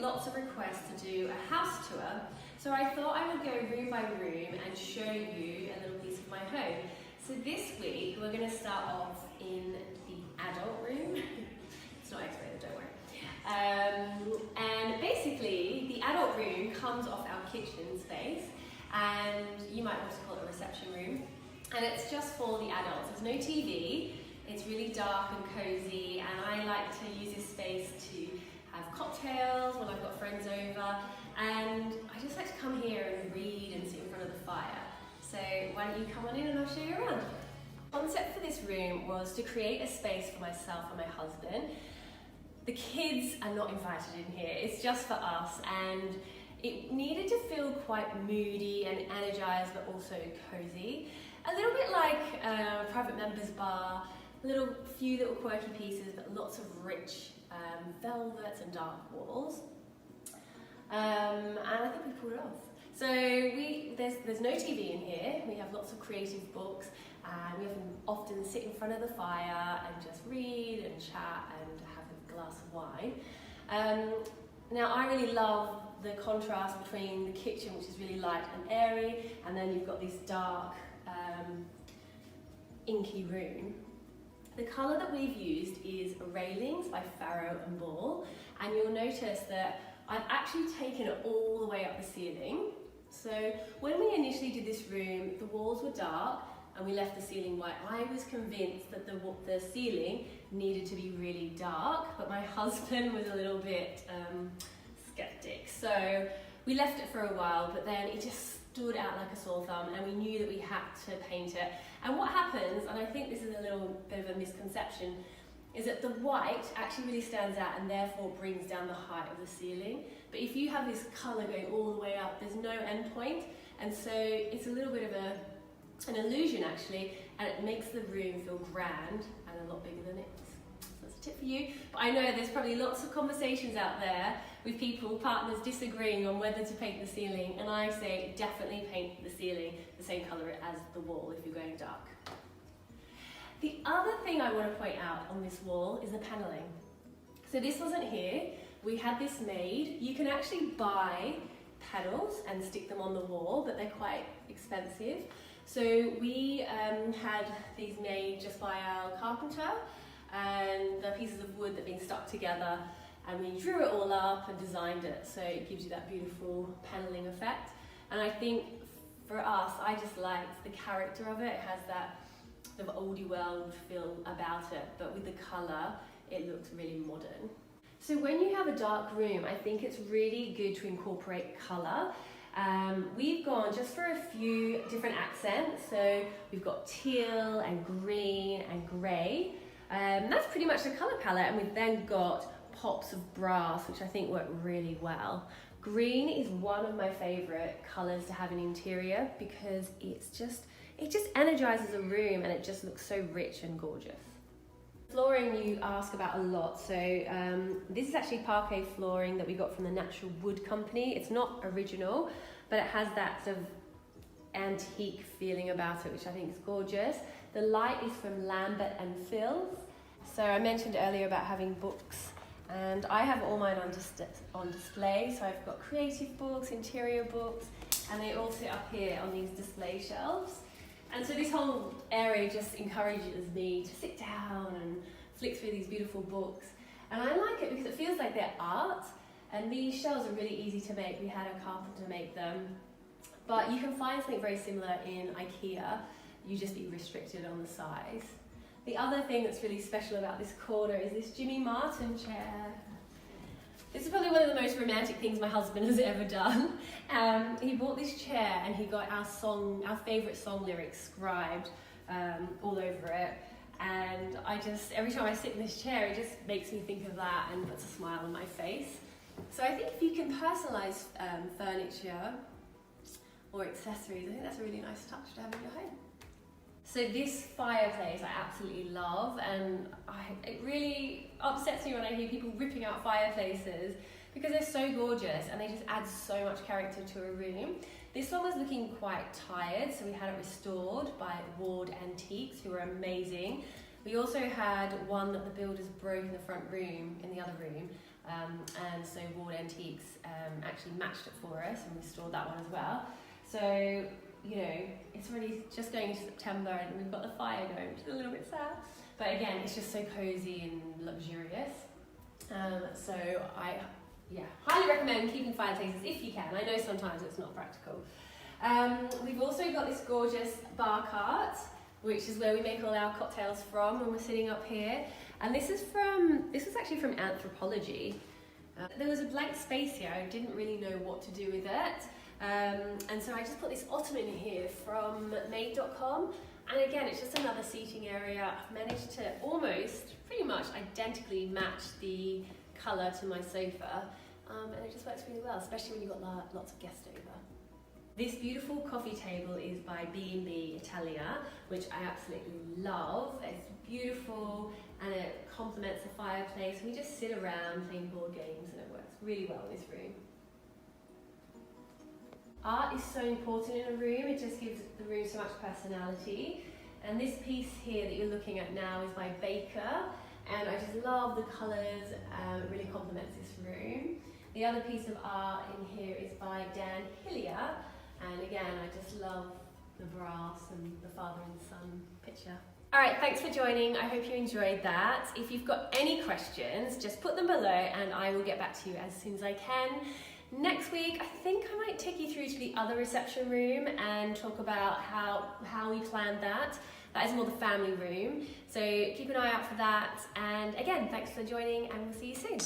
lots of requests to do a house tour, so I thought I would go room by room and show you a little piece of my home. So this week we're going to start off in the adult room. It's not X-rated, don't worry. And basically the adult room comes off our kitchen space, and you might want to call it a reception room. And it's just for the adults. There's no TV. It's really dark and cozy, and I like to use this space to have cocktails when I've got friends over, and I just like to come here and read and sit in front of the fire. So why don't you come on in and I'll show you around. The concept for this room was to create a space for myself and my husband. The kids are not invited in here, it's just for us, and it needed to feel quite moody and energized but also cozy. A little bit like a private members bar, few little quirky pieces, but lots of rich velvets and dark walls. And I think we pulled it off. So there's no TV in here. We have lots of creative books, and we often sit in front of the fire and just read and chat and have a glass of wine. Now I really love the contrast between the kitchen, which is really light and airy, and then you've got this dark, inky room. The colour that we've used is Railings by Farrow and Ball, and you'll notice that I've actually taken it all the way up the ceiling. So when we initially did this room, the walls were dark and we left the ceiling white. I was convinced that the ceiling needed to be really dark, but my husband was a little bit skeptic. So we left it for a while, but then it just stood out like a sore thumb, and we knew that we had to paint it. And what happens, and I think this is a little bit of a misconception, is that the white actually really stands out and therefore brings down the height of the ceiling. But if you have this colour going all the way up, there's no end point, and so it's a little bit of an illusion actually, and it makes the room feel grand and a lot bigger than it is. So that's a tip for you. But I know there's probably lots of conversations out there with partners disagreeing on whether to paint the ceiling, and I say definitely paint the ceiling the same colour as the wall if you're going dark. The other thing I want to point out on this wall is the panelling. So this wasn't here, we had this made. You can actually buy panels and stick them on the wall, but they're quite expensive. So we had these made just by our carpenter, and they're pieces of wood that have been stuck together, and we drew it all up and designed it, so it gives you that beautiful panelling effect. And I think for us, I just liked the character of it. It has that sort of oldie world feel about it, but with the colour, it looks really modern. So when you have a dark room, I think it's really good to incorporate colour. We've gone just for a few different accents, so we've got teal and green and grey. That's pretty much the colour palette, and we've then got pops of brass, which I think work really well. Green is one of my favourite colours to have in interior because it just energises a room, and it just looks so rich and gorgeous. Flooring you ask about a lot, so this is actually parquet flooring that we got from the Natural Wood Company. It's not original, but it has that sort of antique feeling about it, which I think is gorgeous. The light is from Lambert and Phil's. So I mentioned earlier about having books, and I have all mine on display. So I've got creative books, interior books, and they all sit up here on these display shelves. And so this whole area just encourages me to sit down and flick through these beautiful books. And I like it because it feels like they're art, and these shelves are really easy to make. We had a carpenter make them. But you can find something very similar in IKEA. You just be restricted on the size. The other thing that's really special about this corner is this Jimmy Martin chair. This is probably one of the most romantic things my husband has ever done. He bought this chair and he got our favourite song lyrics scribed all over it. And every time I sit in this chair, it just makes me think of that and puts a smile on my face. So I think if you can personalise furniture or accessories, I think that's a really nice touch to have in your home. So this fireplace I absolutely love, and it really upsets me when I hear people ripping out fireplaces because they're so gorgeous and they just add so much character to a room. This one was looking quite tired, so we had it restored by Ward Antiques, who are amazing. We also had one that the builders broke in the front room, in the other room, and so Ward Antiques actually matched it for us and restored that one as well. So, you know, it's already just going into September and we've got the fire going, which is a little bit sad. But again, it's just so cozy and luxurious. So I highly recommend keeping fireplaces if you can. I know sometimes it's not practical. We've also got this gorgeous bar cart, which is where we make all our cocktails from when we're sitting up here. And this was actually from Anthropologie. There was a blank space here, I didn't really know what to do with it. And so I just put this ottoman in here from made.com. And again, it's just another seating area. I've managed to almost, pretty much identically match the colour to my sofa. And it just works really well, especially when you've got lots of guests over. This beautiful coffee table is by B&B Italia, which I absolutely love. It's beautiful and it complements the fireplace. We just sit around playing board games and it works really well in this room. Art is so important in a room, it just gives the room so much personality. And this piece here that you're looking at now is by Baker, and I just love the colours, it really complements this room. The other piece of art in here is by Dan Hillier, and again, I just love the brass and the father and son picture. Alright, thanks for joining, I hope you enjoyed that. If you've got any questions, just put them below and I will get back to you as soon as I can. Next week, I think I might take you through to the other reception room and talk about how we planned that. That is more the family room. So keep an eye out for that. And again, thanks for joining and we'll see you soon.